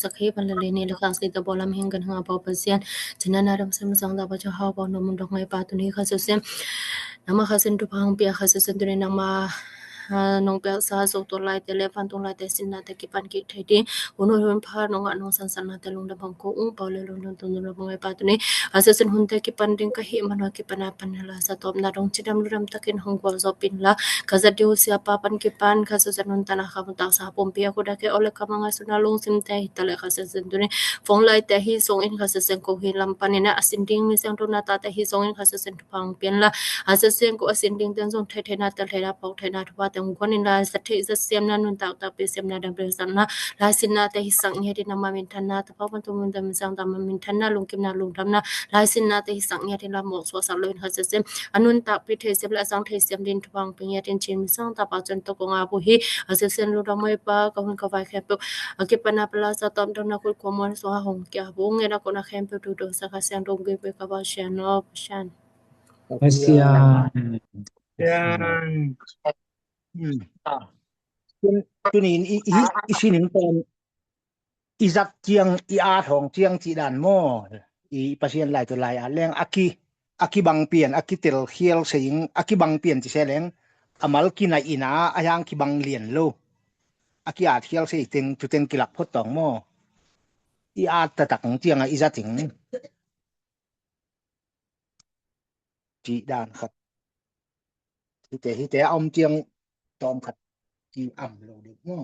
sakhi panlene lakang sita bolam hinggan hanga pau pasien janana ram sam sang da bacha ha ba no mun dok ngai pa tu ni khasem nama khasen tu phang pia khasen tu nama nong pe sa so to lai tele pan tong lai te sin na te ki pan ki thedi uno hon pha nong anong san san na te long da bang ko u pa le long ton no bang ai pa tu ni asasen hun te ki pan ding ka hi man ki pana pan la sa top na dong chidam ram takin hong ko zo pin la khaza diu sia pa pan ki pan khasen hun tanah ka ta sa pom pia ko da ke ole ka manga suna long sim te tale khasen tu ni phong lai te hi song in khasen ko hi lam pan ina asin ding mi sang to na ta te hi song in khasen tu phang pen la asasen ko asin ding ten song the the na ta the na pau the na thwa teng kon in la sathe za sem na nun ta ta pe sem na da pe san na la sin na te hi sang he din ma min than na ta pa pan tu mun da min sang ta ma min than na lung kim na lung tham na la sin na te hi sang he din la mo so sa loin khasen anun ta pe the sem la sang the sem din thwang pe ya tin chin sang ta pa chen to ko nga bu hi asasen lu da mai pa ka hun ka vai khe pe ke pana pla sa tom don na ko ko mon so ha hong kya bu nge na ko na khem pe tu do sa ka sem dong ge pe ka ba shan no shan Kasihan. Tu ni isining ton izak chiang I a thong chiang chi dan mo I pasien lai to lai a leng aki bang pian aki tel khiel seing aki bang pian chi seleng amal ki na ina ayang ki bang lien lo aki a khiel sei teng tu teng kilak phot tong mo I a ta tak chiang a izat ting chi dan khat hi te om chiang tom khat chi am lo dik mo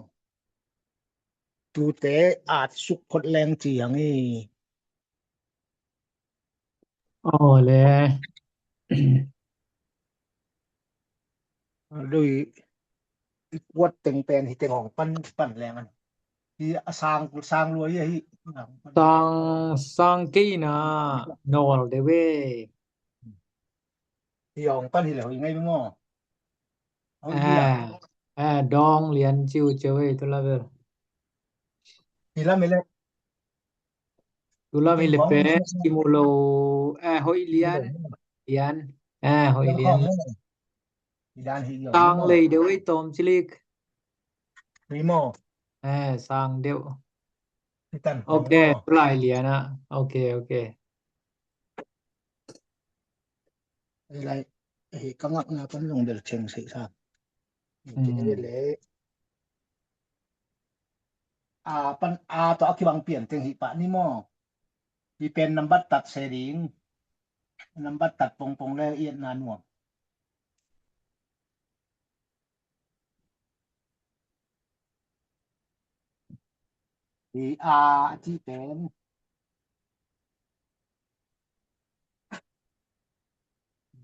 tu te a suk phot leng chi yang I อ๋อแล โดยกวดเต็งแปลนที่เต็งของปั้นแรงอันที่สร้างรวยให้ sang ki na nol de we ที่ของปั้นที่เหลือยังไงไม่ง้อเอา dong lian chiu chewe to la ver ที่ละไม่เล็ก tu la mi le pe kimulo hoi lian hoi lian ที่ด้านที่ sang le de we tom chilik รีโม sang deu ที่ตัน okay lai lian na okay อะไรกังงักนะปั้นลงเดือดเชิงสิทราบที่นี่เลยปั้นต่ออักบังเปลี่ยนเต็งหิปะนี่มอที่เป็นนัมบัตตัดเสดิงนัมบัตตัดปงแล้วเอียดนานหวงที่ที่เป็น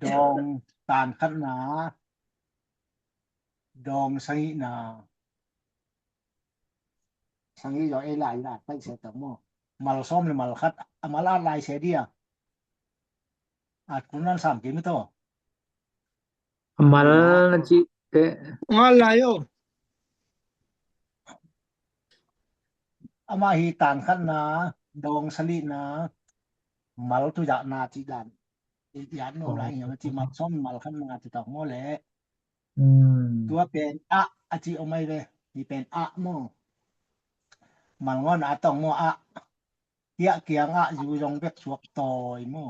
ดองตานขันนาดองสังหินาสังหิยอหลายไปเสียตะมอมัลซ้อมหรือมัลคัดมัลลายเสียเดียคุณนั้น3กินไม่โต mal na chi te malayo ama hi tan khan na dong sali na mal tu ja na chi dan yan no lai ya chi mal som mal khan na chi ta mo le ตัวเป็นอะจิเอาไม่เลยที่เป็นmo มันงอนต้องmoเกียเกียงอยู่ยองเบกสวกตอยmo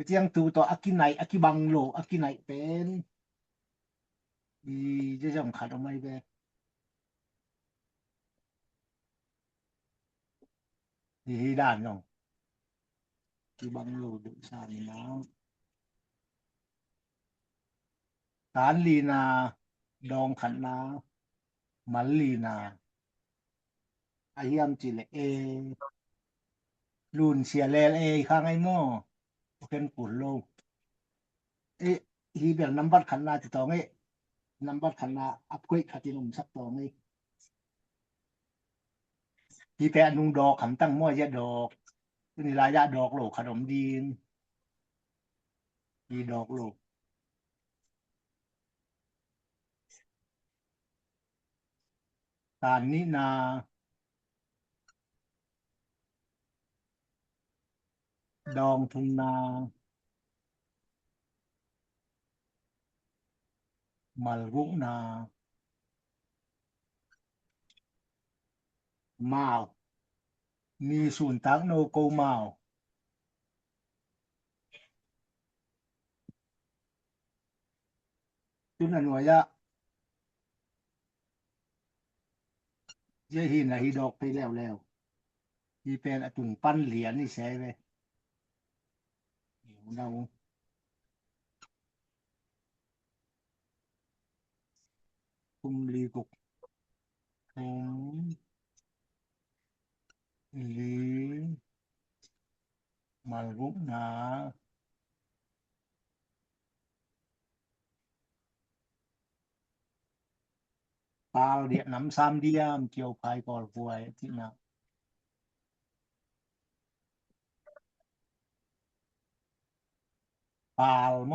เจียงตูตัวอากิไหนอากิบังโลอากิไหนเป็นดีจะจำขัดเอาไม่เลยดีด้านน้องที่บังโลดุสานแล้วฐานลีนาดองขันนามัลลีนาอาเฮียมจิเลรุ่นเสียแลข้างไอ้หม้อเป็นปุ่นโลกฮีเบียนนัมบัตขันนาจะต้องนัมบัตขันนาอัพเกรดขัดนุ่มสักต้องฮีแปะนุ่งดอกขันตั้งหม้อยะดอกนี่รายะดอกโลกขนมดีนฮีดอกโลกตานนี้นาดองทุนนามัลรุนา màu ni sùn táng nô câu màu tức là nói ra dễ hình là hi đọcไปแล้วที่เป็นอตุงปั้นเหรียญนี่ใช่ไหมเราคุมลีกุกคุมลีมาลุกนาปาเดียน้ำซ้ำเดียมเกี่ยวภายก่อรวยที่นะปาลโม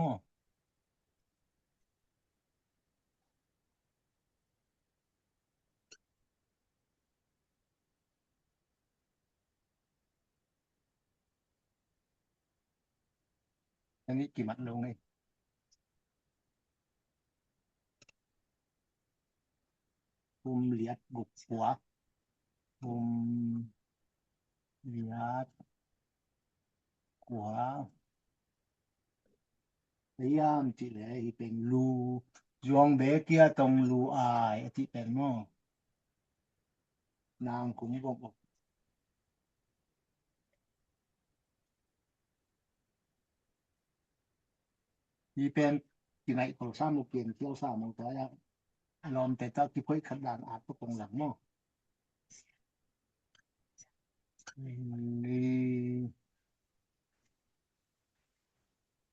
อันนี้กี่มัดลงเลยคุมเหรียญบุกหัวคุมเหรียญหัวพยายามที่เลยเป็นรูยองเบเกียตรงรูอายที่เป็นโมนางคุมบอกที่เป็นที่ไหนก็สร้างมุกเปลี่ยนเที่ยวสร้างมองแต่ละลอมแต่ตาที่ค่อยขัดด่านอาจก็ตรงหลังโมนี่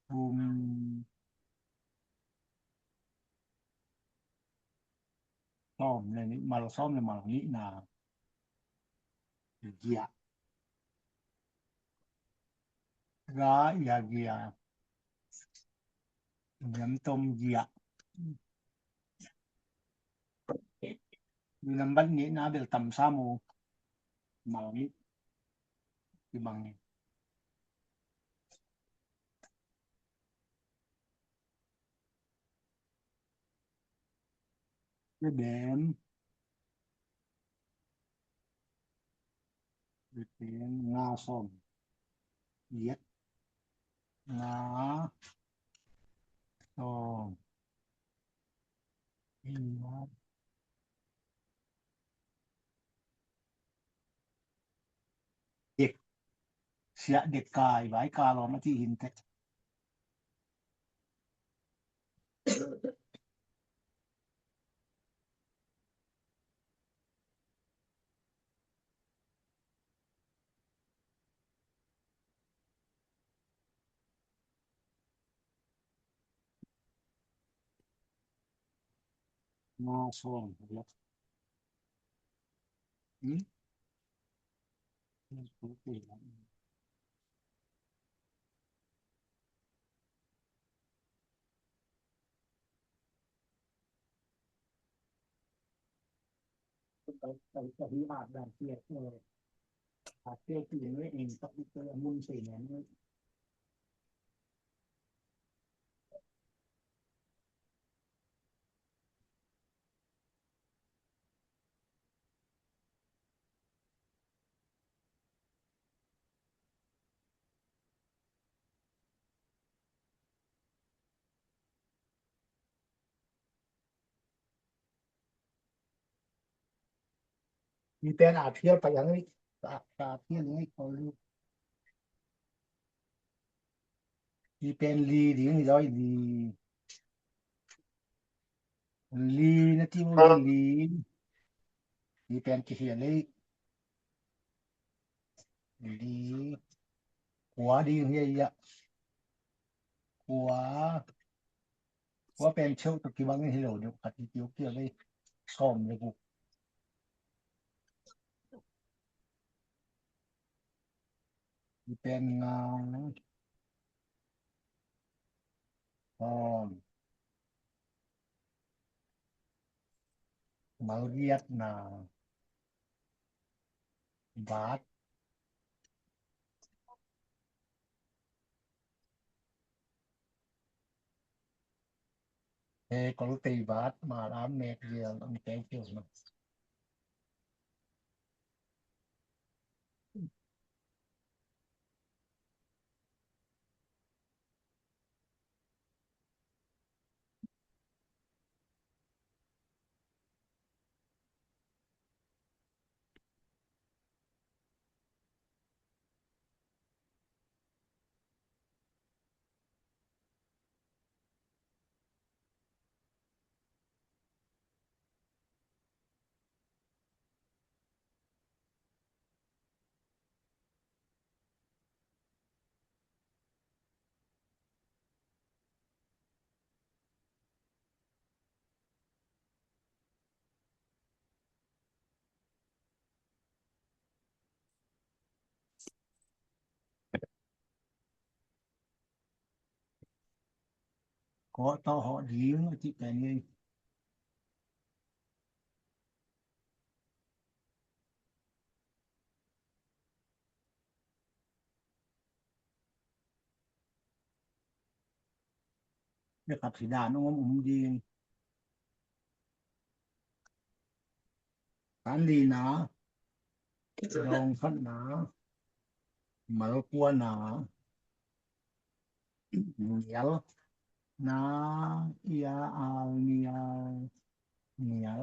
คุมซ่อมเลยนี่มาเราซ่อมเลยมานี้นาเกียร้ายาเกียน้ำต้มเกียมีน้ำบัดนี้นะเบลตำซามูมานี้ที่บางเบมเป็นงาส้มเย็ดงาส้มเด็กเสียเด็กกายไว้กาลอมาที่หินแต่งาส้มแล้วไปที่อาบแบบเสียอาเสียที่นี่เองต้องไปเจอมุนสีนั้นมีเป็นอาเทียบไปอย่างนี้อาเทียบนี้เขาลูกมีเป็นลีดีนี่ร้อยลีนะที่มันลีมีเป็นเขียนเลยลีหัวดีเฮียหัวเป็นเชี่ยวตะกี้บางนี่เหลวเดี๋ยวปัดที่เกี่ยวเกี่ยวเลยซ่อมเลยกูมีเป็นงาซ่อมมาเรียดนาบาทก็รู้ตีบาทมาล้ามเมตรเดียวมีแกงเกี่ยวนะ có to họ điếng chị cái này để gặpสีดาน้องดีการดีนะลองพัดนะมาลกัวนะเหนียวนะยาเอาเหนียว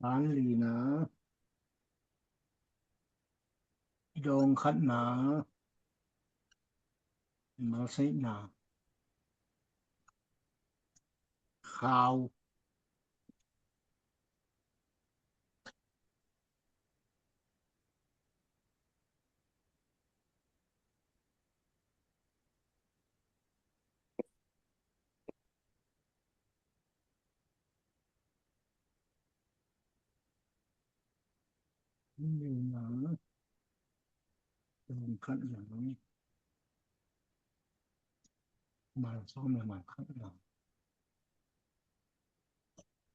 การดีนะดองคัดนะมาใส่นะข้าวนี่นะดองคัดอย่างนี้มาซ่อมมาคัดนะ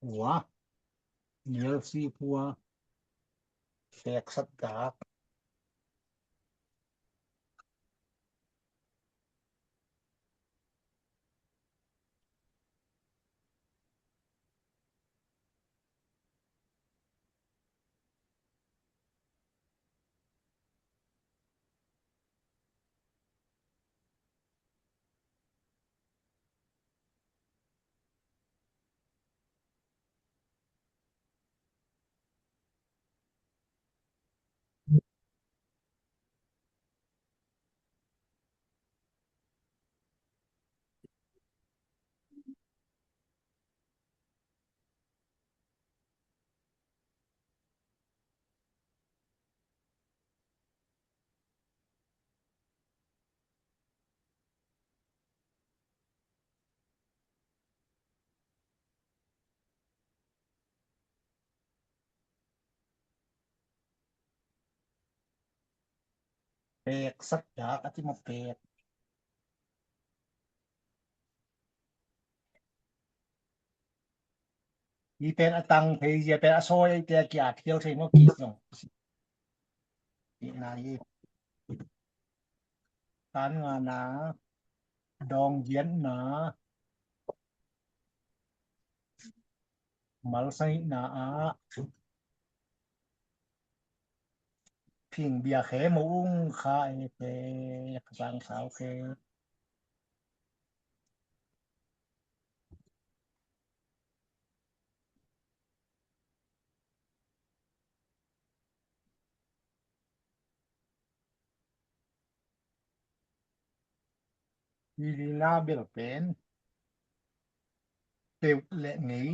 หัวเหนียวสีพัวแขกสักดาบแขกสักดาบอาทิมาแขกอีเป็นอตังเพยเป็นอโซยเตียกียเที่ยวเทโนกิสงอีนายการงานนะดองเย็นนะมัลไซนะอาพิงเบียเขมุงคาเอเปกลางสาวเคอีลีนาเบลเป็นเตวและงี้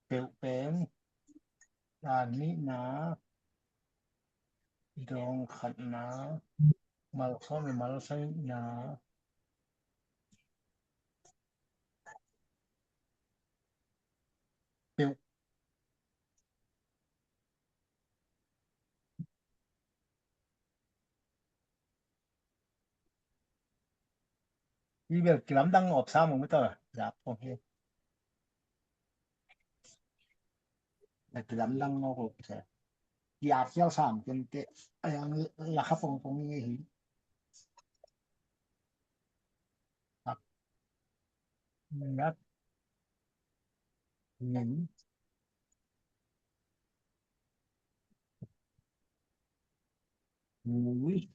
เตวเป็นดานนี้นะดองขัดนะมัลซ้อมมัลไซนะเตวอีเบลกลัมดังออกซ้ำมึงไม่ต่ออยากโอเค Ett land något jävla samtidigt det jag har fått på mig hit. Tack. Ja. Mm. Oui.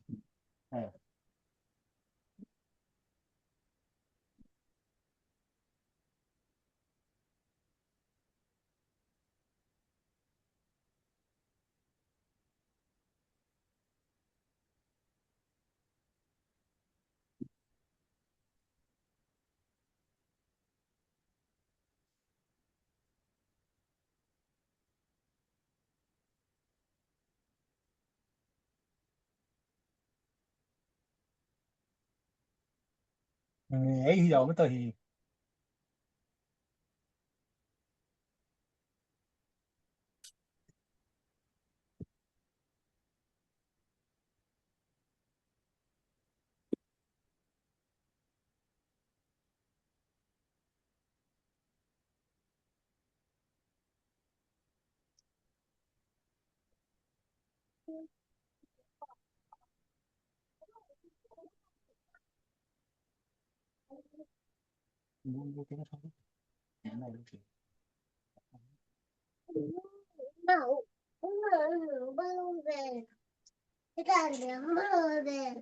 Ấy giờ mới tới thì mua cái nó thôi. Cái này được thì. Não, vamos ver. Italiano, vamos ver.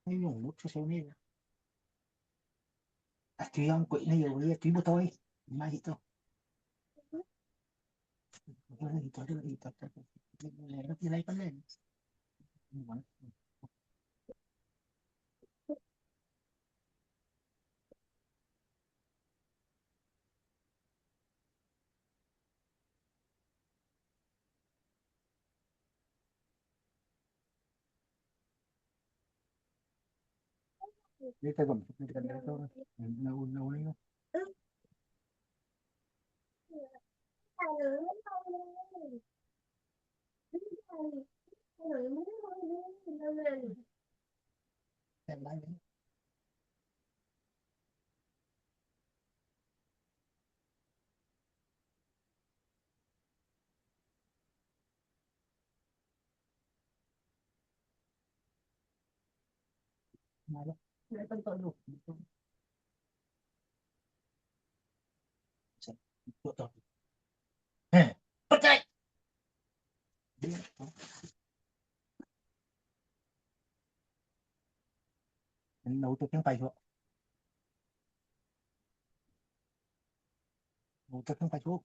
Cái nhung nút cho xem đi. Thì ông quỷ này rồi tí bữa tôi mai hít đâu. Tôi hít tôi nó đi lấy con lên. Đi tay bẩn đi gần đây thôi. Nấu đi. Xem lại đi. Mai đó. Để tôi đủ. Xem. Tôi. Bắt chạy. Đi. Nấu tôi tiếng tay thôi. Nấu tôi tiếng tay thôi.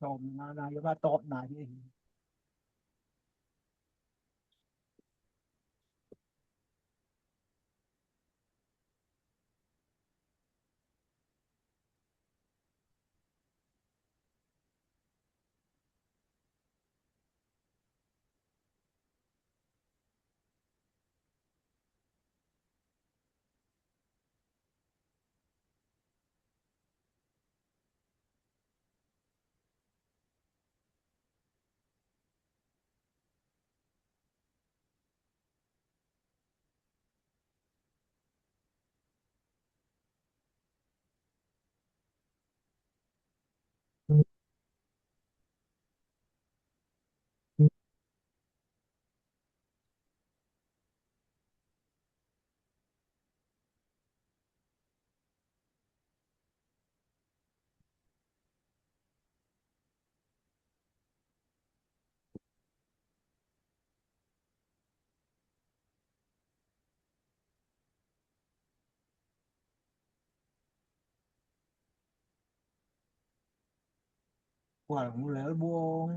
ตมนาอย่าว่าตบนาดิกว่าหมูแล้วบวง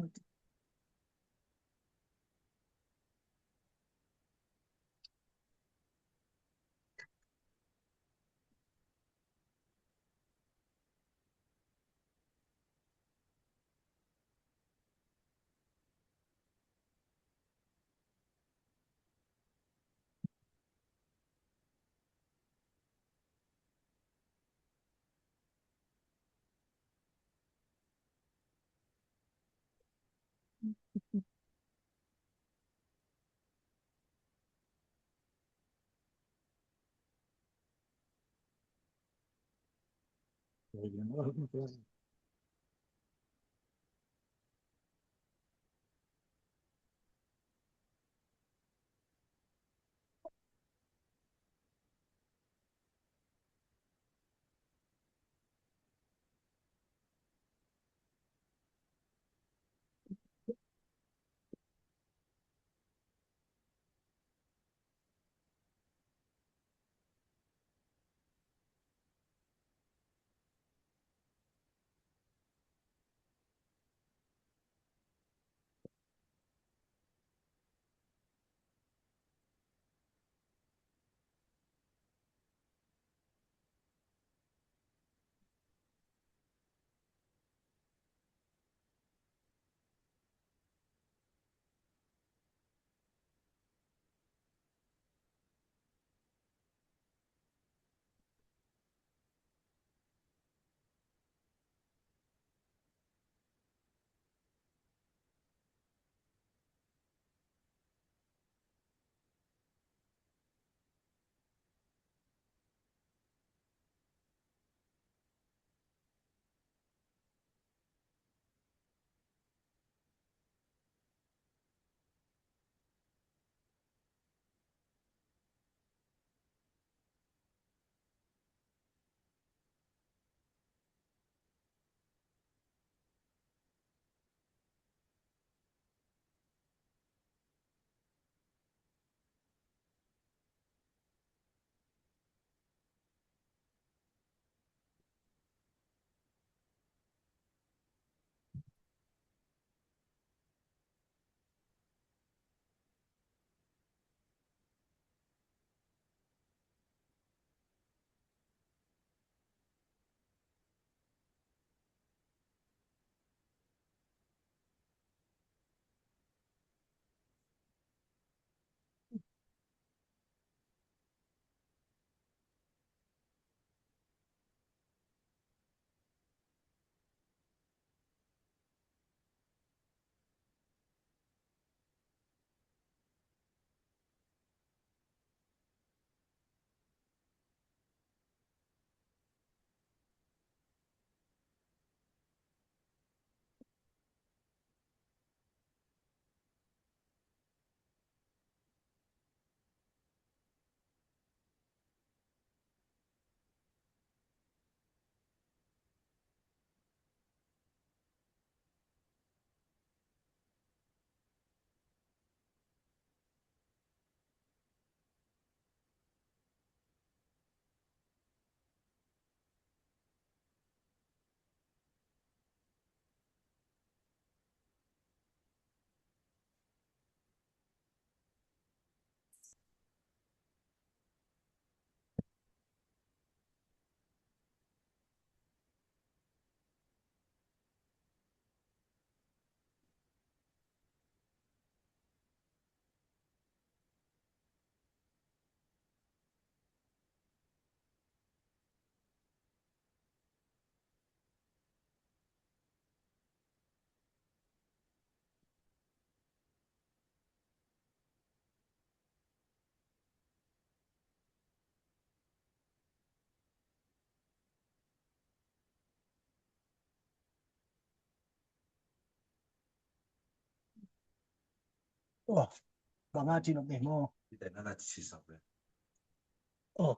Bangati no memo. Nella ci sape.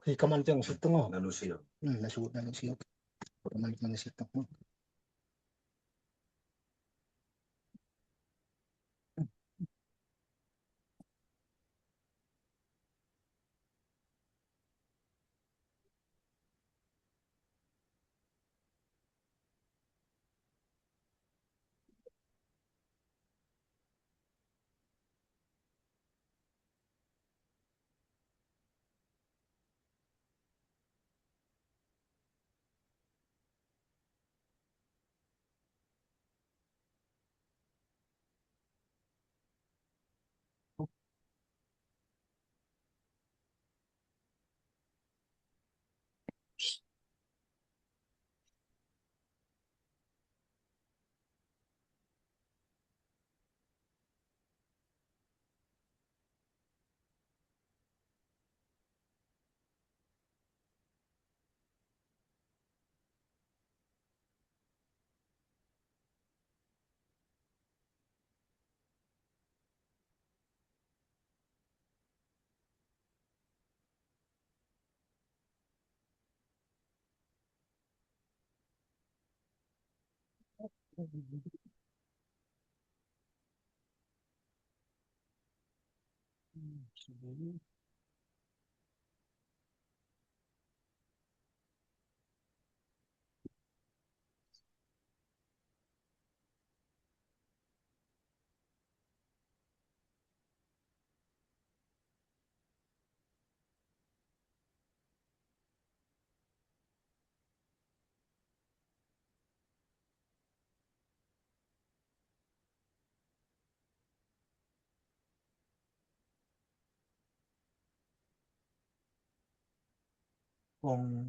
Che kamantiang sitong. Nalo siya. Nasuot na siya. Kamantiang sitong. Kung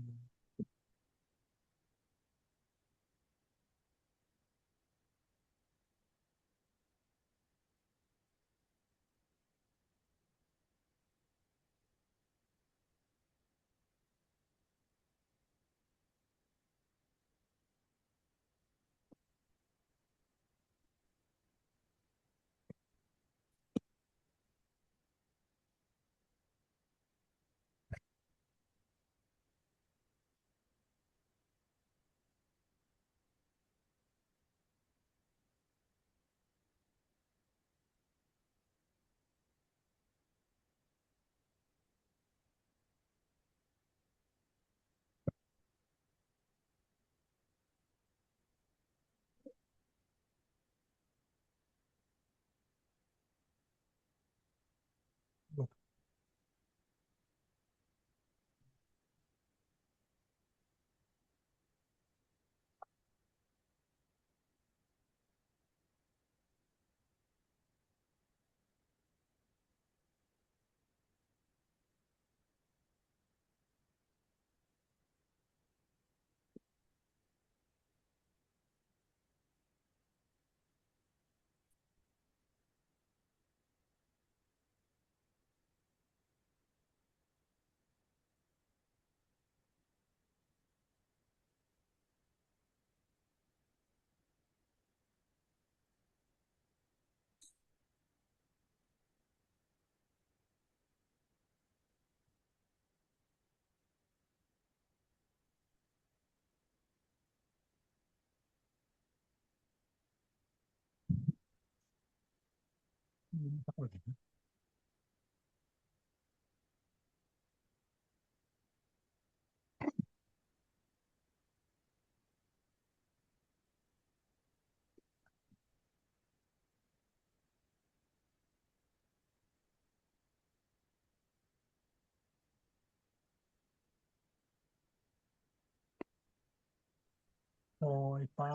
Ôi pa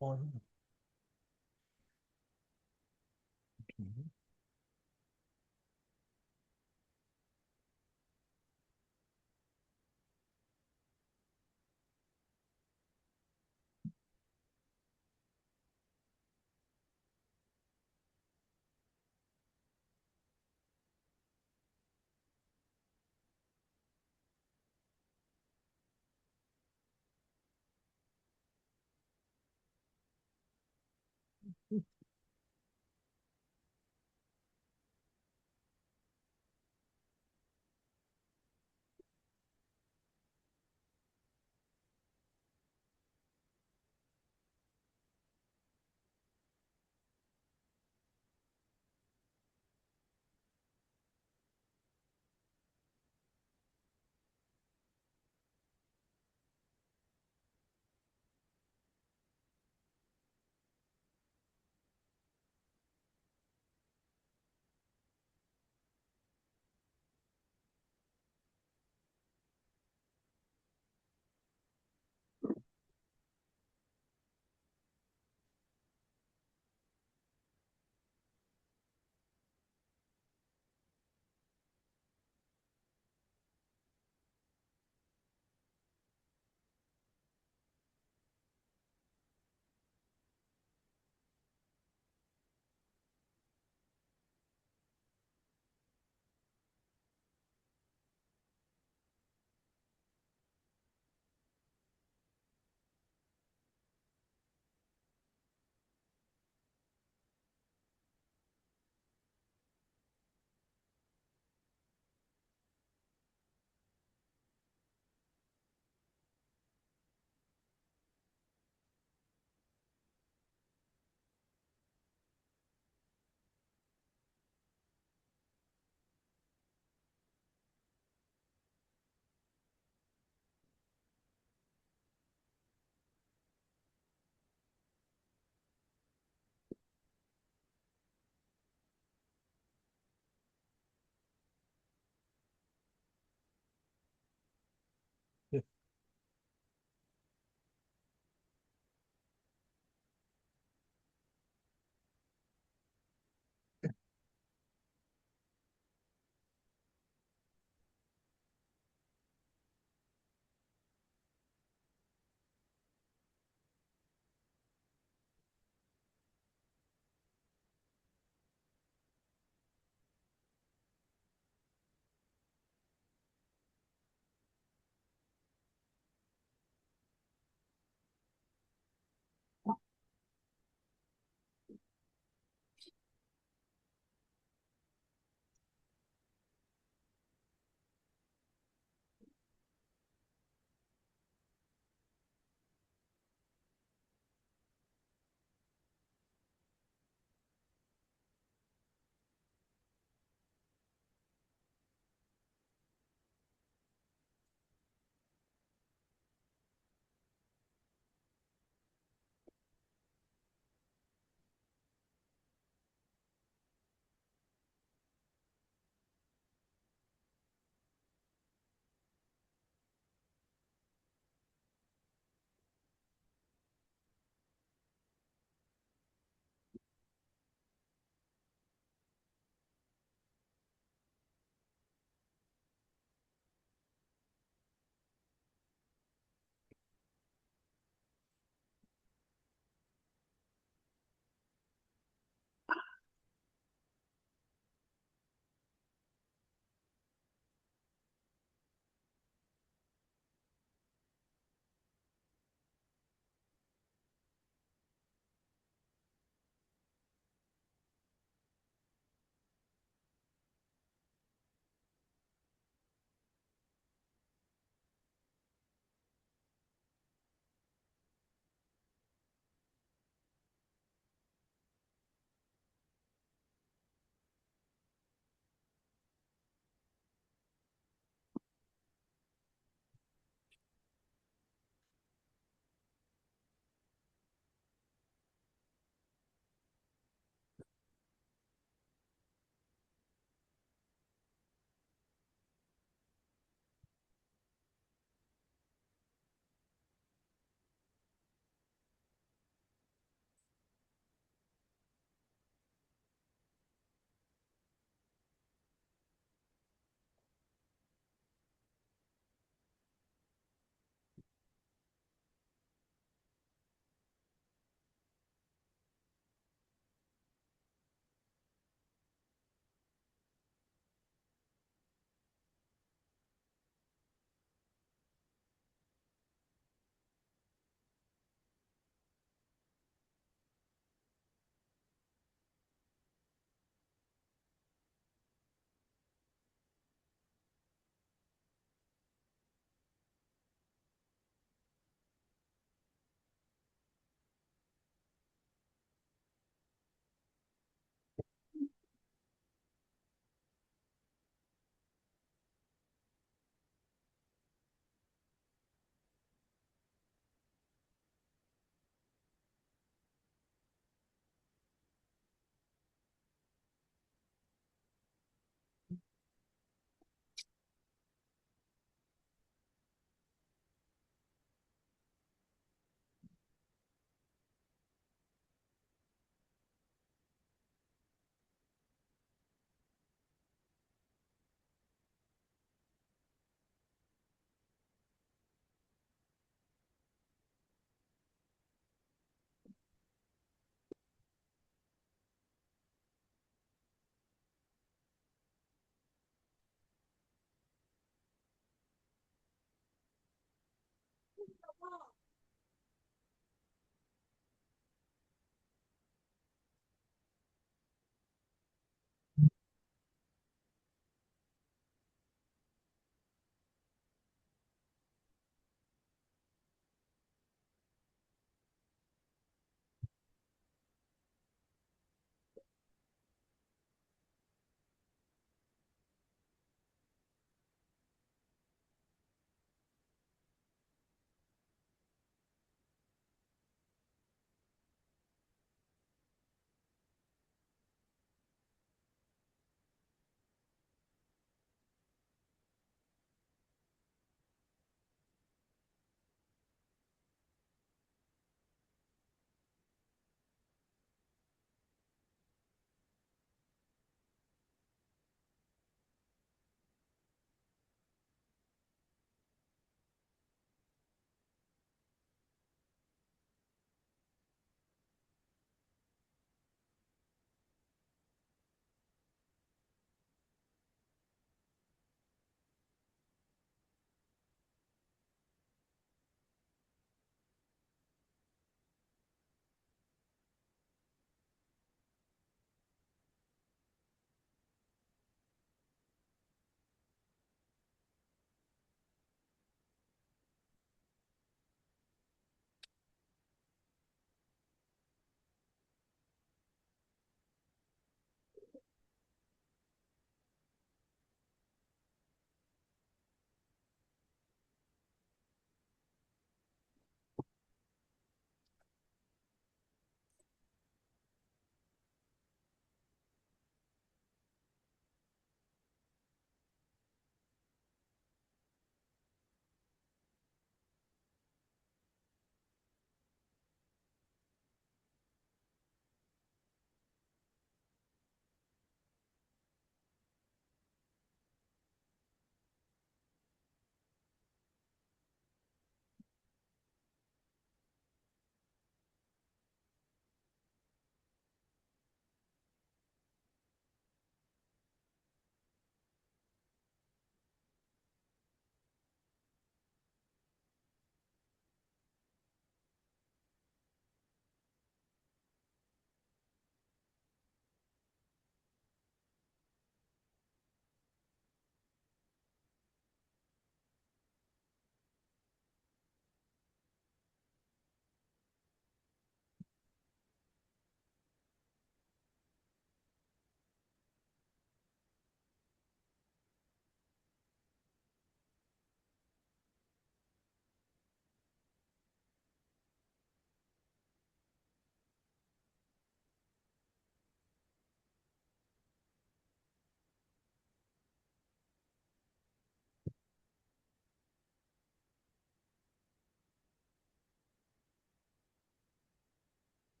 Ôi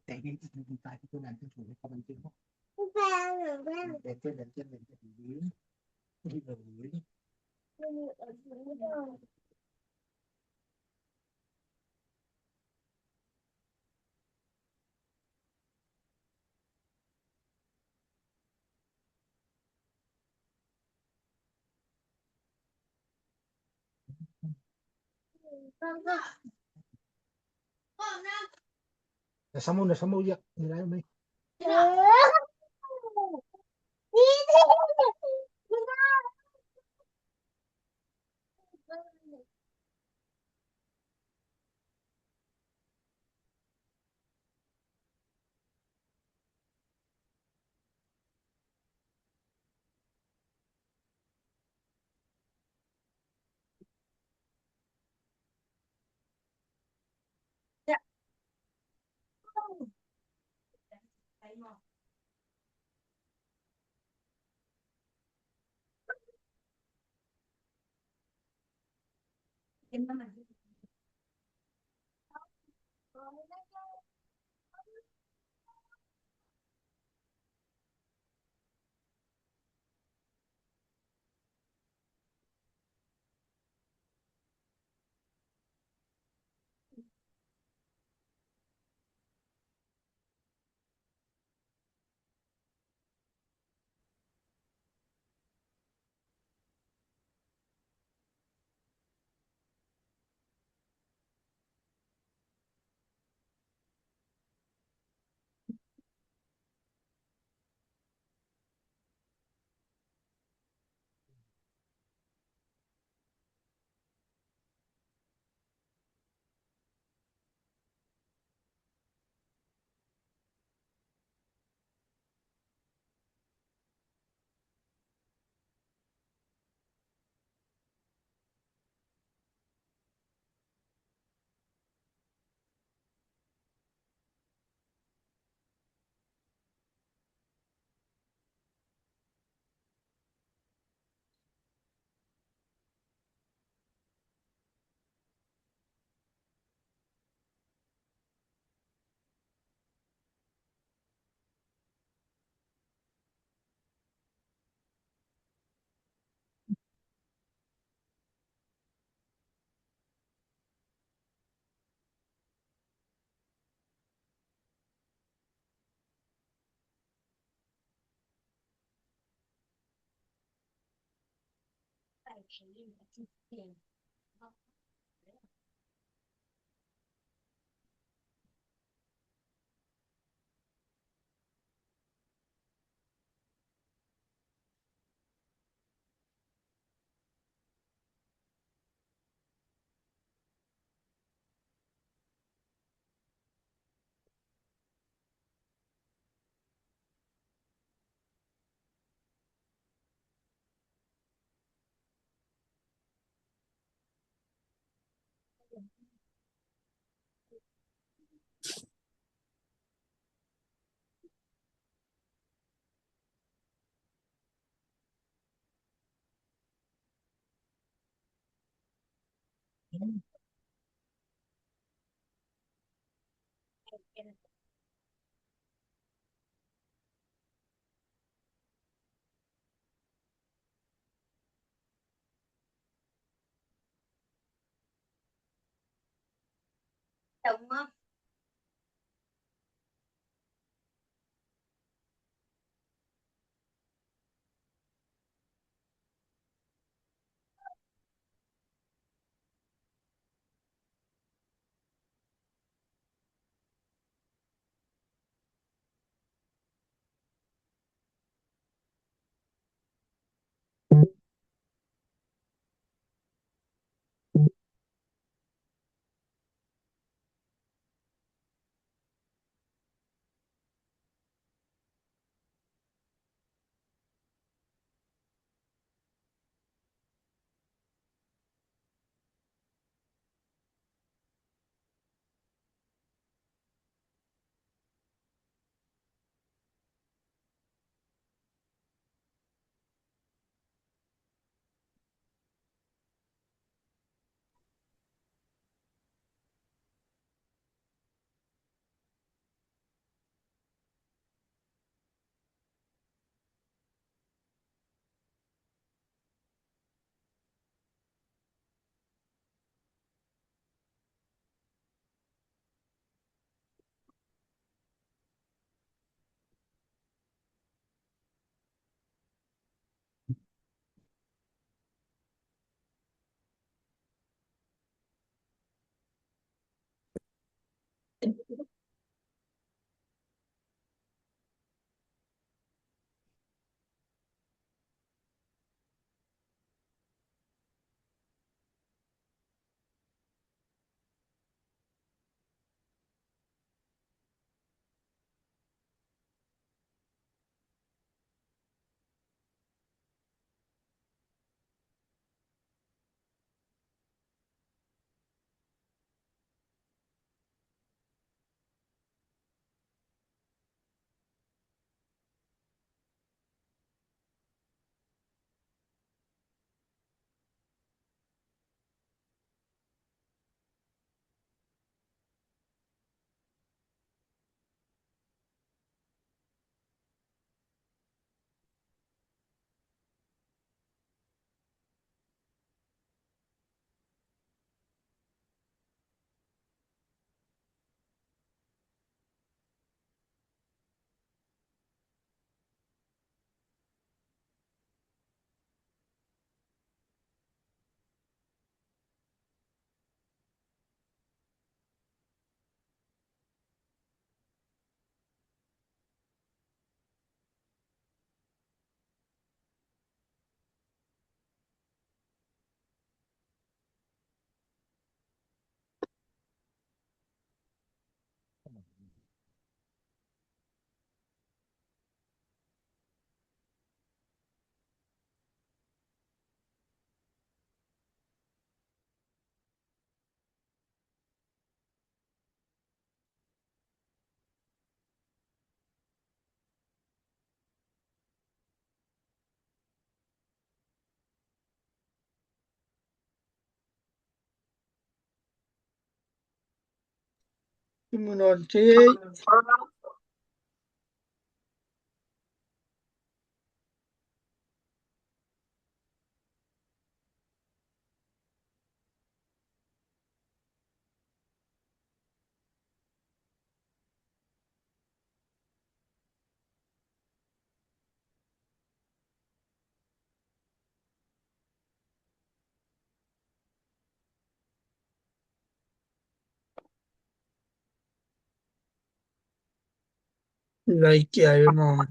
แต่นี่มันตายที่ตัวนั้นที่ถูกเขามันจริงบ่แต่เจ้าเจ้าเป็นจะดีที่เลยแต่สมุนเยอะมีอะไรมั้ย Immunity like I mom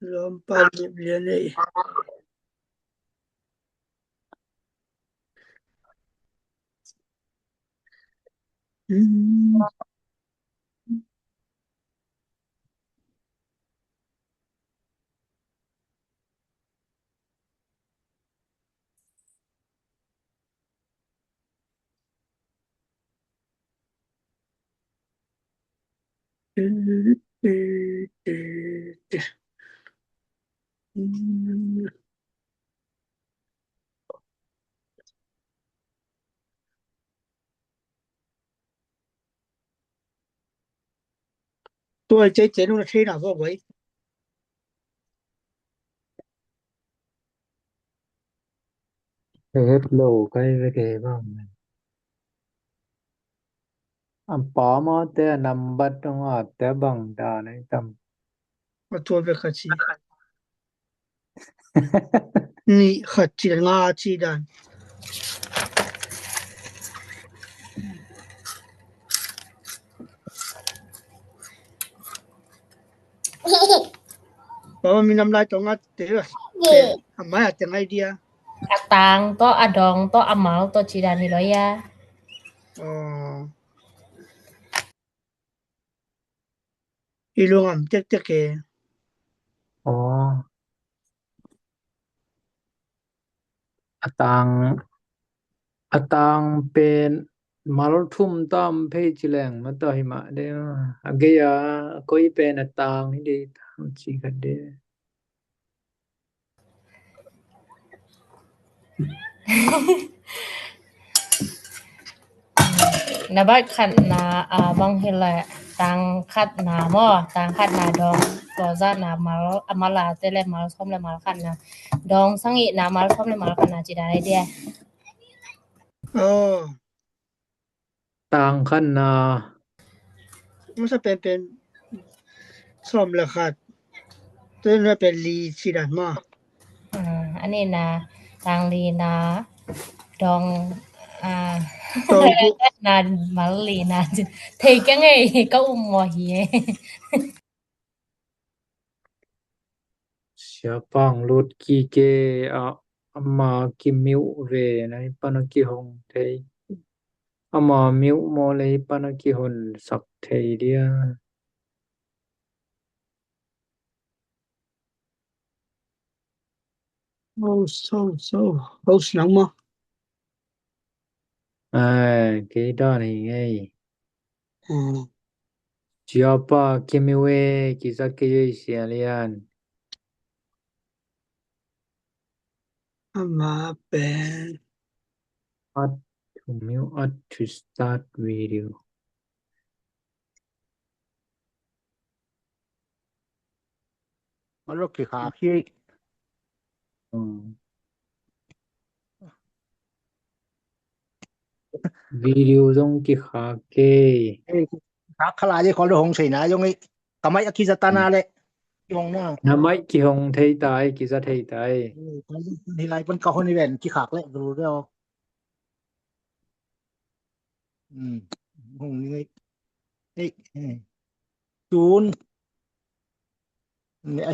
Lompal Biblianeตัวเจ๊ๆนู่นที่น่ะบ่ไว้ hết lô cái vềบ้างปอมอแต่นำบัดตรงแต่บังดาในตำ มาตัวไปขัดชีนี่ขัดชีงาชีดันเพราะว่ามีน้ำลายตรงนั้นเตะทำไมจังไอเดีย Atang to adong to amal to cidani lo ya. อ๋ออีลุงอ่ำเจ๊กๆเกอ๋อatang pen malthum tam phechileng matahima de ageya koi pen atang ni de chi kade Nabat khat na bang hila tang khat na mo tang khat na dong to za na mal amala tele mal som le mal khat na dong sangi na mal som le mal khat na cidani dia. อ๋อ tang khan na มันจะเป็นซ่อมแล้วขัด ตัวนั้นเป็นลีสิดันมาอันนี้นะทางลีนะดองตองกุนะมาลีนะเทกังไงก็อุมอฮีSiapang lut ki ke amma ki miu ve nai panaki hong thei amma miu mo lei panaki hon sak thei diaโอ้สนังมาke da ni ngai อืม Siapa ki miu ve ki sak ke sia lian มาเป็น add to miu add to start video มันรกที่ขาขี้ video dong ki kha ke ขาขลาที่ขอหงใส่นะยงไอ้ทำไมอคิสตานาเลยยงหน้า namai ki hong thei tai ki sa thei tai นี่ไรเป็นเขาคนนี้แหวนขี้ขากเลยรู้แล้วหงนี่เอ้ยจูนเนี่ยไอ้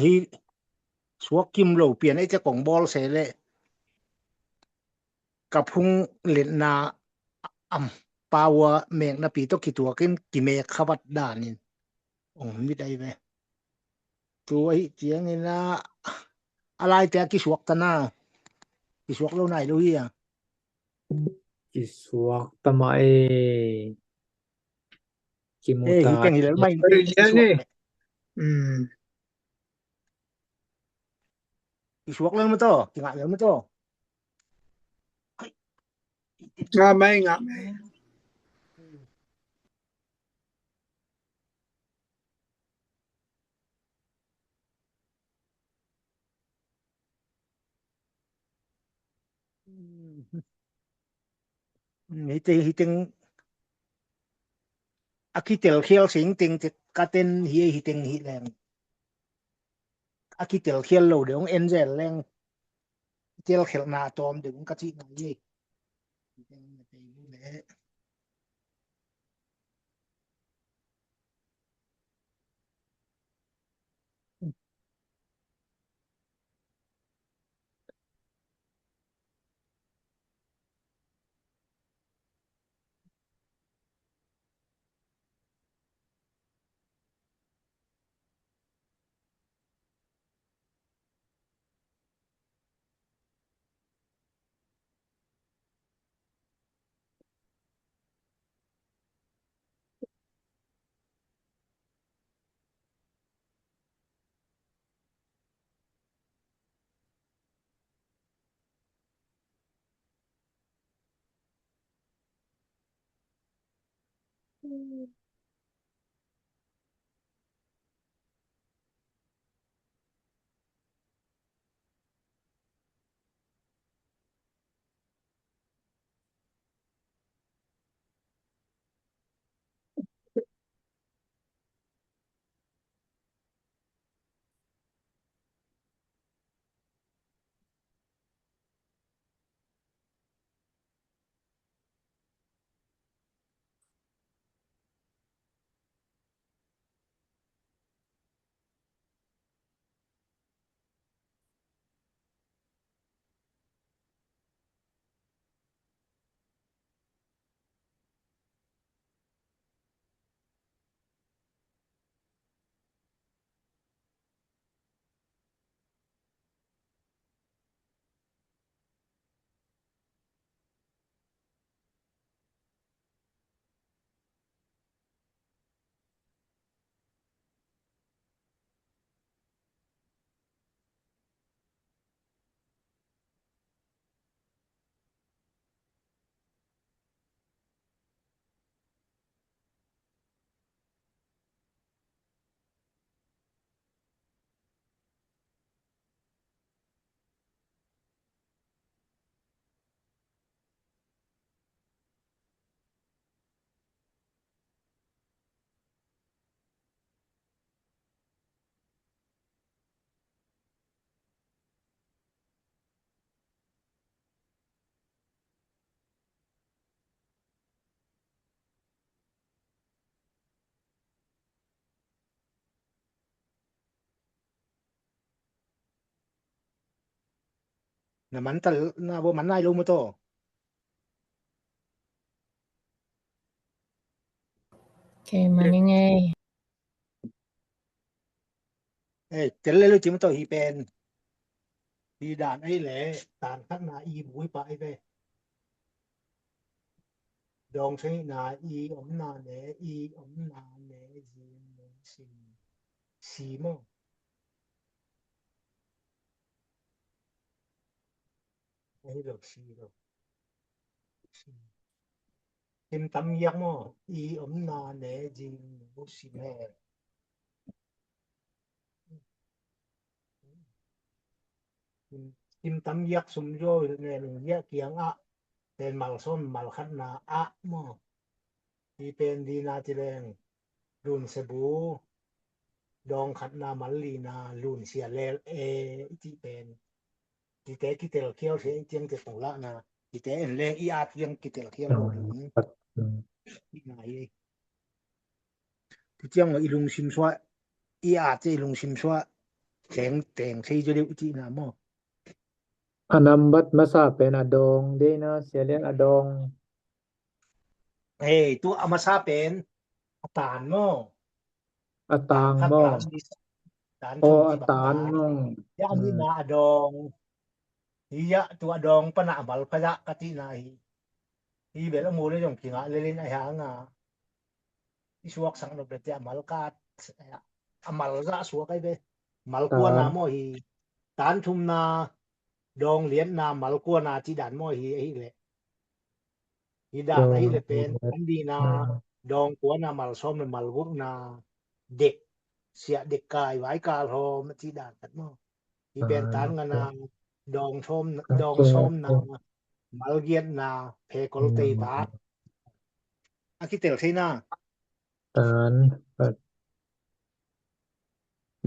สวกกิมโลเปลี่ยนไอ้เจ้าของบอลเสเลยกับพุงเล่นนาปาวเมกนาปีตกกี่ตัวกินกี่เมกขวัดด้านนี่มิได้เว้ตัวไอ้เจียงนี่นะอะไรแต่กี่สวกตะนากี่สวกแล้วไหนรู้อ่ะ ki suak tamai ki เอ้ย muta แกงนี่แล้วไม่ เรียนนี่กี่สวกแล้วมั้ยตอกี่งะแล้วมั้ยตอไม่งะนี่ติงอาคิเตลเคียวสิงติงกะเต็นเฮียติงฮิแรงอาคิเตลเคียวโลเดี๋ยวเอ็นเซลแรงเจลเขลนาตอมดึงกะจินาเยติงไปรู้แหละ น้ำมันตะนะบ่มันนายลงมาโตโอเคมันยังไงเจเลยรู้จิมโตฮีเป็นดีด่านไอ้แหละตานข้างหน้าอีบุยไปไปดองใช้นาอีอมนาแหนอีอมนาแหนจีนสิสีมอไอ้ดอกสีดอกทิมตำยักมออีอมนาแหนจีนสิแม่ทิมตำยักสุมโยในหนึ่งแยกเกียงอะเป็นมัลส้มมัลคัดนาอะมอที่เป็นดีนาจิแรงรุนสบูดองขัดนามัลลีนารุนเสียเลที่เป็นที่แต่ที่เตลเคียวเสียเจียงจะตงละนาที่แต่แรงอีอาเจียงที่เตลเคียวโลดที่ไหนที่เจียงว่าอีลุงซิมซัวอีอาจะอีลุงซิมซัวแข็งแต่งใช้จะเรียกที่นามอanam bat masa pen adong de na selen adong ตัวอามาซาเป็นตานมอ atang คัด mo ตาน o ทุนที่บัก atan ตาน mo ยานี่นาอดองหิยะตัวอดองปะนะบัลพะยะกะตินาหิเบละโมเลยจงกิงะเลลินไอหางาอิสวกสังนบเตะมัลกาอมัลระสวกไอเบมัลกัวนาโมหิตานทุมนาดองเหรียญนามัลกัวนาจิดานโมหิไอเลหิดานไอเลเป็นอันดีนาดองกัวนามัลซอมมัลวุกนาเด็กเสียเด็กกายไว้กาลโฮมจิดานกัดโมหิเป็นตานงนาดองชมดองส้มนามัลเกียนนาเพกลตีบาทอาคิเตลไทนา tan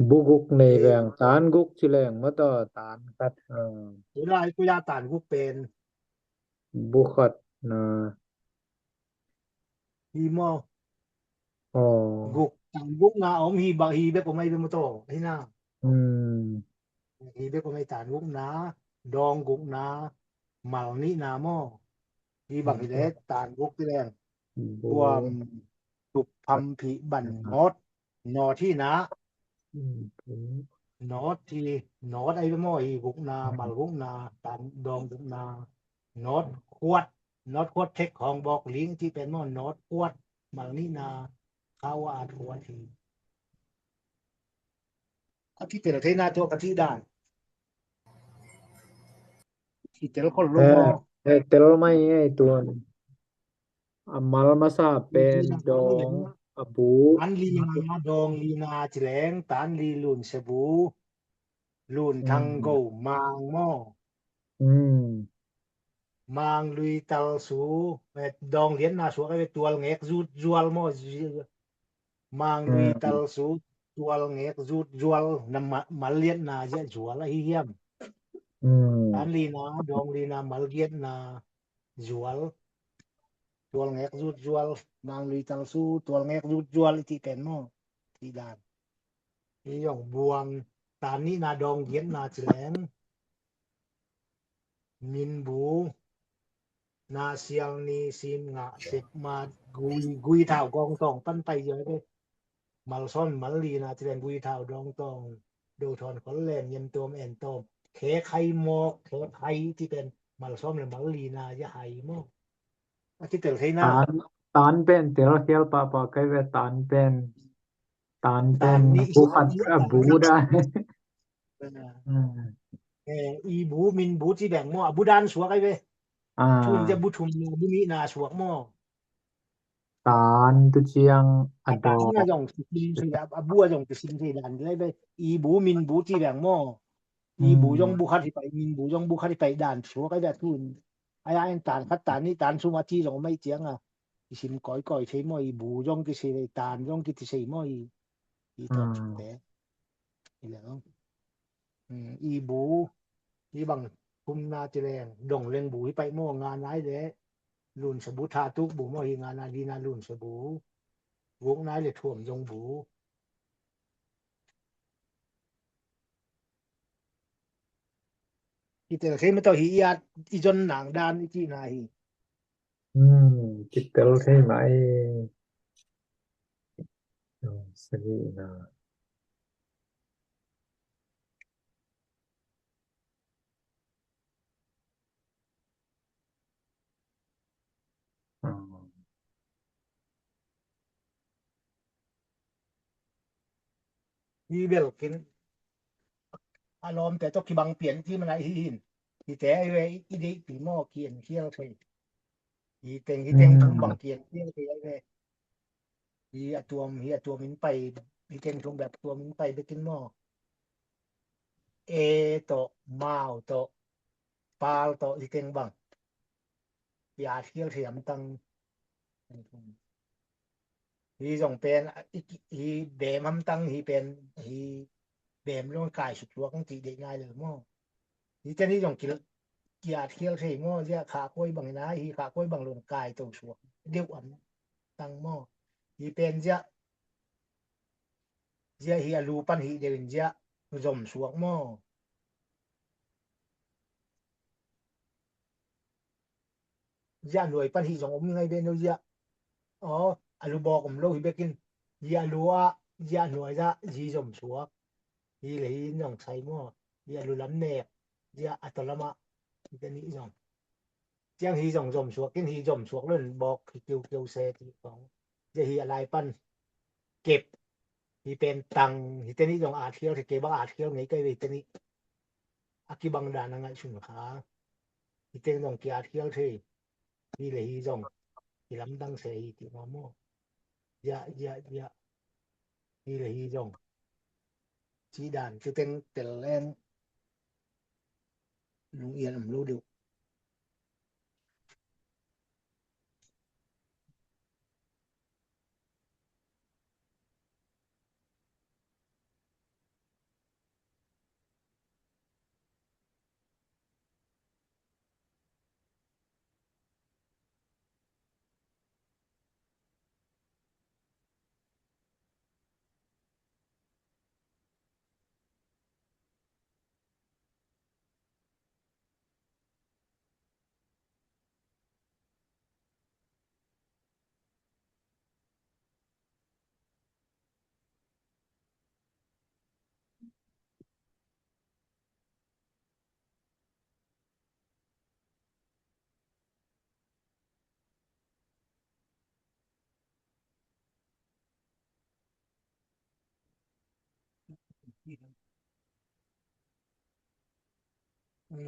buguk nei veng tan guk chileng ma to tan khat เวลากูยาตานกูเป็น bukhat na ฮีมอ o กุกตังกุกนาอมฮีบาฮีเบก็ไม่เป็นมโตไอ้นาฮีเบก็ไม่ตานกุกนาดองกุกนาเมานี่นามอฮีบังฮีเดตานกุกที่แรงรวมตุบพัมภิบันนอดนอที่นะนอดที่นอดไอ้มอฮีกุกนามัลกุกนาตานดองกุกนานอดขวดนอดขวดเทคของบอกลิงที่เป็นมอนอดขวดมัลนี่นาข้าวอาทัวทีอาทิเตลเทนาตัวกะทิด่านที่เตลคนลงมอtel mai ai tuan amal masa pen dong abu อันลีนาดองลีนาจิแหลงตานลีลุนสบูลุนทังโกมางมอมางลุยตัลสูดองเหรียญนาสัวก็เป็นตัวแงกจูดจวลมอมางลุยตัลสูตัวแงกจูดจวลนำมัลเลียนนาเยจวลเฮียมอันลีนาดองลีนามัลเลียนนาจวลตัวแงกจูดจวลมางลุยตัลสูตัวแงกจูดจวลที่เป็นมอที่ด่านที่ย่องบวงตานนี้นาดองเหรียญนาจิแหลงมินบูนาเซียงนีซิมงะเสกมากุยเท่ากองตองปั้นไปเยอะเด้มัลซ่อนมัลลีนาจิแลงกุยเท่าดองตองดูทอนขอนแลนเย็นตัวแอนตอมเคไข่หมอกเคไข่ที่เป็นมัลซ่อนและมัลลีนายะไห่หมอกอาทิเตลไทนาtan pen tel khel pa kai ve tan pen bukhat abu da อีบูมินบูที่แบ่งหม้อบูดานสวกไอ้เว้ชุนจะบุทุมบุมีนาสวกหม้อ tan tu chiang ado น่าจ่องสิสิบัวจ่องสิสิดันได้ไปอีบูมินบูที่แบ่งหม้ออีบูจ่องบุคัดที่ไปมินบูจ่องบุคัดที่ไปด่านสวกไอ้แบบทุนไอ้อันตานคัดตานนี่ตานสุมาที่จ่องไม่เจียงอ่ะสิมก้อยๆใช้หม้ออีบูจ่องที่สิตานจ่องที่ใช้หม้ออีตอนแต่นี่แหละอีบูที่บังคุมนาจิแรงดงเล็งบูไปหม้องานหลายแลลุนสบูทาตุบูหม้องานนาดีนาลุนสบูวงนายเลยท่วมยงบู อีเตลเทไม่ต้องฮียาอีจนหนังดานอีจีนาฮีกิเตลเทไหมสลีนาฮีเบลกินอารมณ์แต่ต้องกิบังเปลี่ยนที่มันไอ้หินที่แต่ไอ้เว้ยอีเด็กปีหม้อเกียนเคี้ยวไปอีเต็งทุ่มบังเกียนเคี้ยวไปไอ้เว้ยอีตัวมินไปอีเต็งทุ่มแบบตัวมินไปไปกินหม้อเอโตมาวโตปาลโตอีเต็งบังยาเคี้ยวเถียมตังฮีส่งเป็นฮีเบมทำตังฮีเป็นฮีเบมร่างกายสุดตัวของตีได้ง่ายเลยหม้อฮีจะนี่ส่งกินยาเคี้ยวเถียหม้อเสียขาก้อยบังนะฮีขาก้อยบังร่างกายตัวชัวเดียวอันตังหม้อฮีเป็นเสียฮีอารูปันฮีเดินเสียจมสวกหม้อยาหน่วยปันฮีส่งอมยังไงเป็นเสียอ๋ออารูบอกผมโลฮีเบกินยาลัวยาหน่วยจะฮีจมสวกฮีเลยน้องใส่หม้อยารูลำแนกยาอัตลมะเป็นนี้ส่งเจียงฮีส่งจมสวกกินฮีจมสวกเล่นบอกเกี่ยวเซที่ของจะฮีอะไรปันเก็บฮีเป็นตังฮีเตนี้ส่งอาเที่ยวที่เก็บอาเที่ยวไงก็เวทนี้อากิบังดานังไงชุนขาฮีเต็งส่งเกียอาเที่ยวที่ฮีเลยฮีส่งฮีลำดังเสฮีที่มาโมยะฮีเลยฮีส่งชีดานคือเต็งเตลแลนลุงเอียนรู้ดู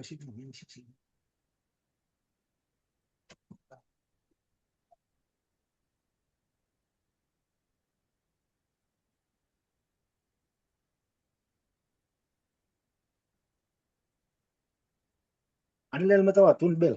ชิดหมุนชิดสิอันเล่นมาตัวตุนเบล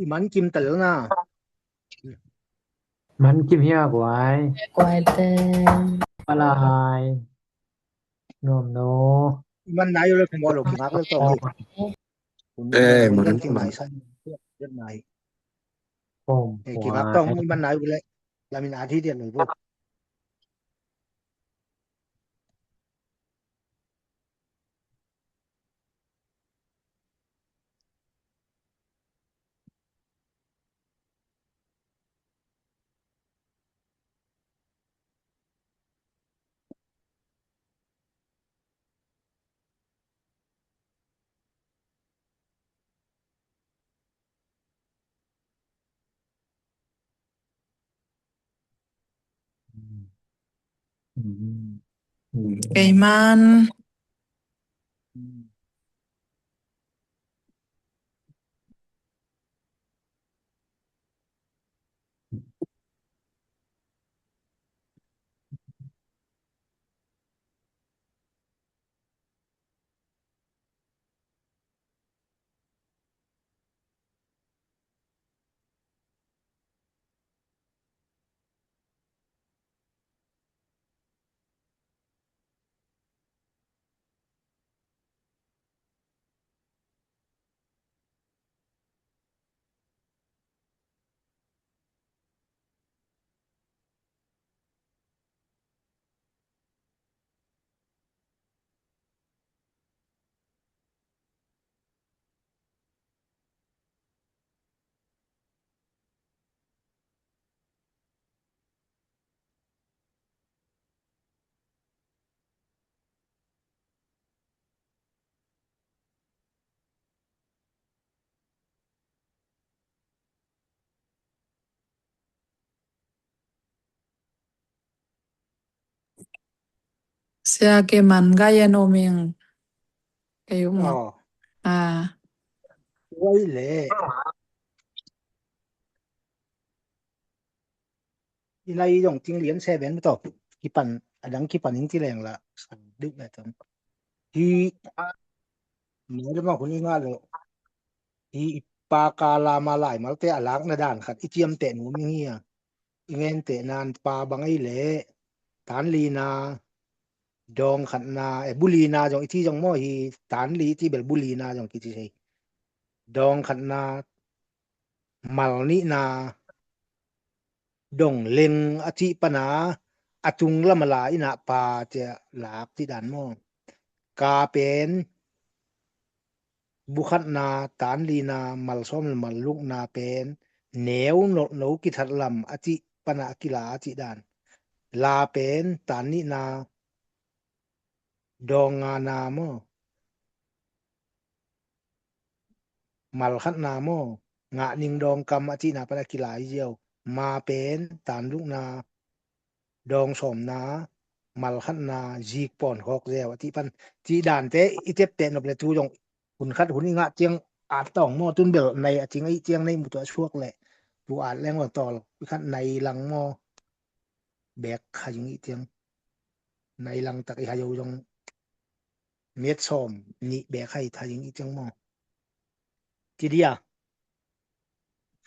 อีมันกิมเตลนะมันกิมเฮียกไว้ Guarden ปลายนมโนอีมันนายเลยผมบอกลูกนักเลยตัวพี่ผมมันเล่นกินไหนใช่เล่นไหนผมกินนักต้องอีมันนายไปเลยลามินาที่เดียนเลยพวกไก่มัน sea que man gaya no men kayo moไว้แหละอีไลยองจริงเหรียญแซ่แบนบ่ตอกี่ปันอดังกี่ปันยิงที่แรงละดึกแล้วจังที่หนูได้มาคนนี้งาเลยอีปากาลามาหลายมาแต่อลักนะด้านขัดอีเจียมแต่หนูมีเฮียอีเงินแต่นานปาบังไอ้แหละฐานลีนาดองขันนาบุลีนาจงอีที่จงม้อฮีฐานลีที่เบลบุลีนาจงกิจิใช่ดองขันนามัลนินาดงเล็งอธิปนาอจุงละมลาอินะปาเจหลากที่ด่านม้อกาเป็นบุคัดนาฐานลีนามัลซ้อมมัลลุกนาเป็นเหนวโนกิทัดลำอธิปนากิลาอธิด่านลาเป็นฐานนินาดองงานามมัลคัดนามงะนิงดองกรรมอธินาปนากิลาเยียวมาเป็นฐานลุกนาดองสมนามัลคัดนาจีกป่อนฮอกแซวอธิปันจีด่านเตอิเจ็บเตนอบเลตูยงหุนคัดหุนอิงะเจียงอาจต้องมอตุนเบลในจริงไอ้เจียงในหมู่ตัวช่วกแหละผู้อาจแรงว่าตอวิคัดในลังมอแบกขยิงอีเจียงในลังตักอีหายยงเม็ดซอมนี่แบกให้ทายิงอีเจียงมอจีเดีย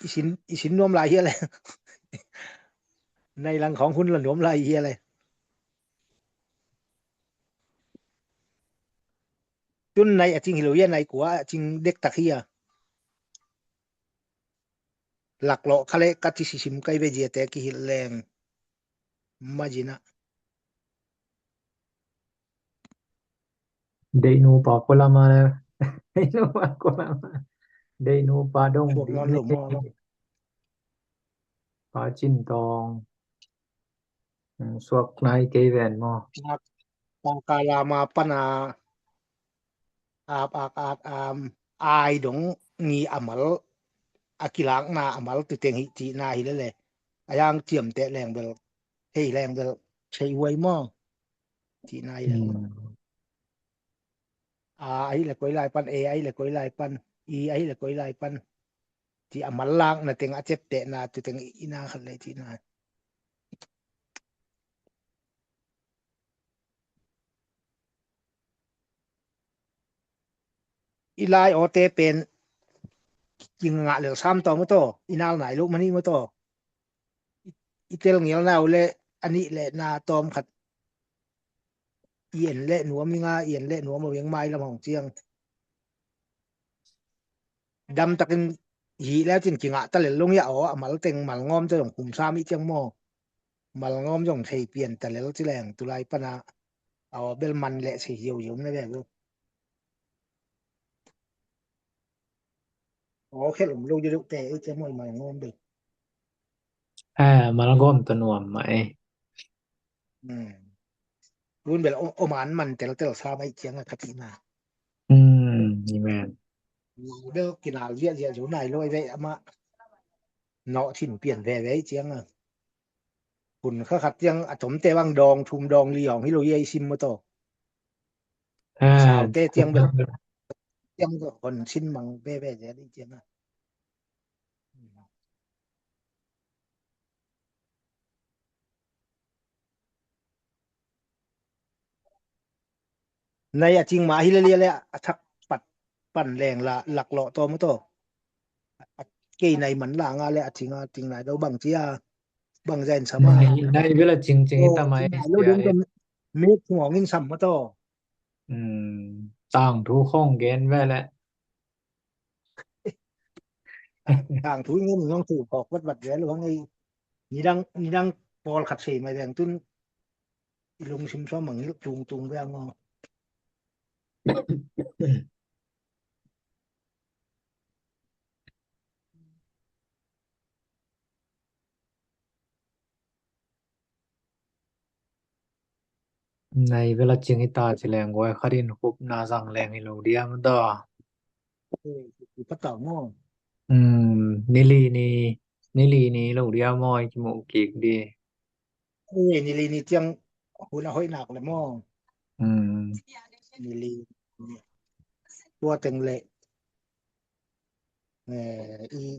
อีสินนวมหลายเฮียเลยในลังของคุณละนวมหลายเฮียเลยจุนในจริงหิโลเยในกัวจริงเด็กตะเคียหลักโลคะเลกัติสิมไกเวเจเตกิหิแรงมาจินะเดนูปากลามาแล้วเดนูปากลามาเดนูปาดง พวกนอนหลมอปาจินตองสวกนายเกแวนมอปากาลามาปนาอาอายดงงีอมัลอากิลังนาอมัลตุเตงหิจีนาหิเลเลยอายางเจียมเตะแรงเบลเฮแรงเบลใช้ไว้มอจีนาหิไอ้ละกอยลายปันไอ้ละกอยลายปันไอ้ละกอยลายปันจีอมัลลางนะเตงอาเจ็บเตะนาตุเตงอีนาคันเลยจีนาอีลายโอเตเป็นจิงงะเหลือ3ตอมโตอีนาวไหนลูกมานี่มโตอีเตลเงียวนาวเลยอันนี้แหละนาตอมขัดเอียนและหนัวมีงาเอียนและหนัวมาเวียงไม้ลำหองเจียงดำตะกินหีแล้วจริงๆตะเลลงยะอ๋อมัลเต็งมัลงอมจะต้องคุมซ้ามีเจียงหม้อมัลงอมต้องใช้เปลี่ยนตะเลจิแรงตุลายปนาเอาเบลมันและสิเหี่ยวๆในแบบลูกอ๋อแค่หลมลูกอยู่แต่เจ้าหม้อมัลงอมเด้มัลงอมตะนวมไหมรุ่นเบลโอมานมันแต่ละซ้าไม่เจียงกะทินานี่แม่นเด้อกินอาเวียอยู่ไหนลอยไว้อะมาเนาะทิ้นเปลี่ยนแว่ไว้เจียงคุณเขาขัดเจียงอะถมเตวังดองทุมดองลีหองฮิโรเยซิมมโตชาวเตเจียงเบลเจียงคนชิ้นมังแว่ๆจะได้เจียงในจริงมาฮิเลเลียเลยทักปัดปั่นแรงละหลักเลาะตอมโตเกในเหมือนลางาเลยจริงไหนเราบังเจียบังใจสมาในเวลาจริงๆตะไมเราเดินกันเมฆหัวงินสัมมโตต่างทุกข้องเกณฑ์ไว้แล้วต่างทุกเงินต้องถูกออกวัดๆแล้วหรือว่าไงนี่ดังปอลขัดเสมาแดงตุ้นลงชิมซ้อมเหมือนจุงไปงอในเวลาจริงตาสิแรงไว้คดินคุบนาสังแรงให้โลเดียมันต่อปะตองอนิลีนี่โลเดียมอยจมูกกิกดีนี่ลีนี่เจียงหุ่นห้อยหนักเลยมอ นี่ลีตัวตึงเละ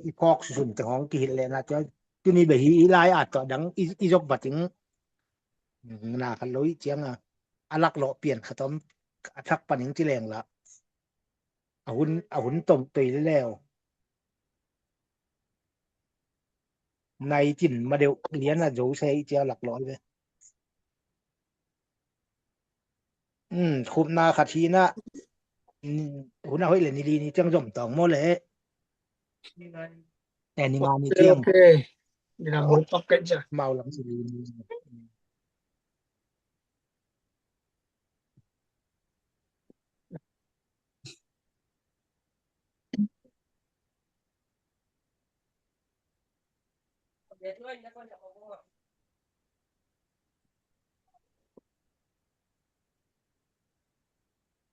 อีพอกสุนตของกินเลยนะจะจุนี่แบบอีลายอาจจะดังอีจกบัดถึงนาคันลอยเจียงอลักเลาะเปลี่ยนขะต้มทักปันหิงที่แรงละเอาหุ่นต้มตุยแล้วในจินมาเดียวเลี้ยนโจใช้เจียวหลักร้อยเลยคุมนาคาทีนะหุ่นเอาไว้เลยนี่ดีนี่จังจมตองหมดเลยแต่นี่งานนี่เจียง Okay. Ginamuro packet siya. เมาหลังสิลี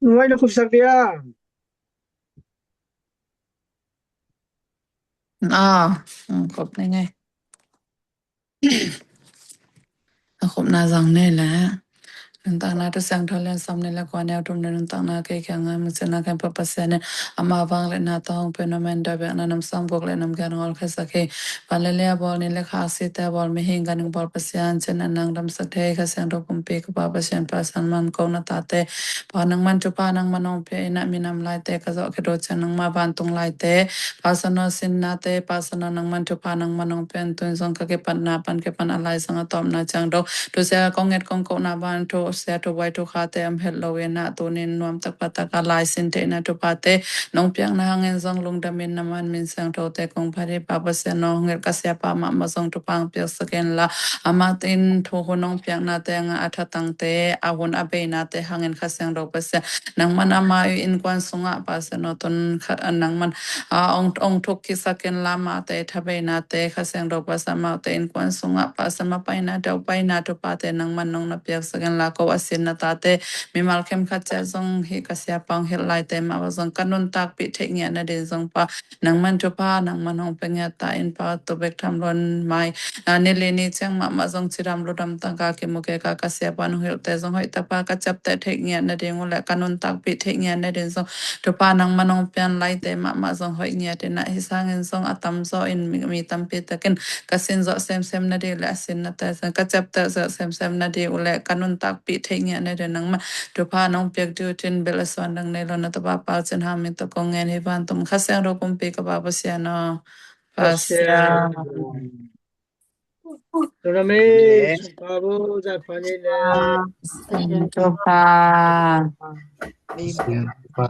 Nuway na kung sakya. ครบได้ไง ครบนาจังแน่แหละต่างๆทุกสิ่งทุกอย่างสำเร็จแล้วก็แนวตรงนั้นต่างๆเกี่ยวกับมันจะนักการประสานอามาฟังและนาตองเป็นโมเมนต์ได้แบบนั้นนำสังบวกและนำการงอลแค่สักแค่บอลเล่บอลนี่แหละค่ะสิแต่บอลไม่เห็นกันบอลประสานเช่นนั้นนำสักเท่ค่ะเสียงรบกวนเปกบอลประสานประสานมันก็นาตาเตพอนังมันจุปานังมันองเปนะมีนำลายเตก็จะกระโดดจากนังมาบานตรงลายเตภาษณะสินนาเตภาษณะนังมันจุปานังมันองเป็นตัวสังกัดปันนาปันเก็บปันอะไรสังตอมนาจังดอกตัวเสียกองเงินกองกนาบานโตเสียตัวไว้ตัวขาเตมเฮลโลเวนะตัวนินนวมตักปะตะกาลายสินเตนะตัวปาเตน้องเปียงนาเงินซังลงดามินน้ำมันมินสังโตเตกงพาริปาปะเสน้องเงินกะเสียปามาซังตัวปังเปียสเกนละอามาตินโทหน้องเปียงนาเตงอัฐตังเตอาหุนอเบนาเตหังเงินคาเสียงโรปะเสนังมันอามาอยู่อินกวนสุงะปาเสนตนนังมันองทุกกิสเกนลามาเตทะเบนาเตคาเสียงโรปะสมาเตอินกวนสุงะปาสมาไปนาเดาไปนาตัวปาเตนังมันน้องนาเปียสเกนลาก็วสินนาตาเตมีมัลเข้มขัดใจซงฮิกเสียปังเฮลไลเตมาว่าซงกันุนตักปิเทเงียนะเดซงปานังมันจุปานังมันหงเป็นยาตาอินปาตุเบกทำรนไม่นิเลนีเจียงมาซงชิรามรุดำตังกาเกมุเกกากเสียปันเฮลเตซงหอยตะปากจับแต่เทเงียนะเดงและกันุนตักปิเทเงียนะเดซงจุปานังมันหงเป็นไลเตมาซงหอยเงียเดนะฮิสังเงินซงอัตัมโซอินมีตัมปิตะกินกสินโซเซมเซมนะเดและสินนะแต่ซงกจับแต่เซมเซมนะเดอุและกันุนตักปิเทเงียนะเดนังมาตุพาน้องเปียกดูทินเบลสวันดังในลนตบาปาลเจนหามิตกงเงินฮิบันตุมข้าเสียงรกุมปีกับปาเสียนปาเสีย Tuname, Sumpabo, Zafanile. ตุพา เสียงปา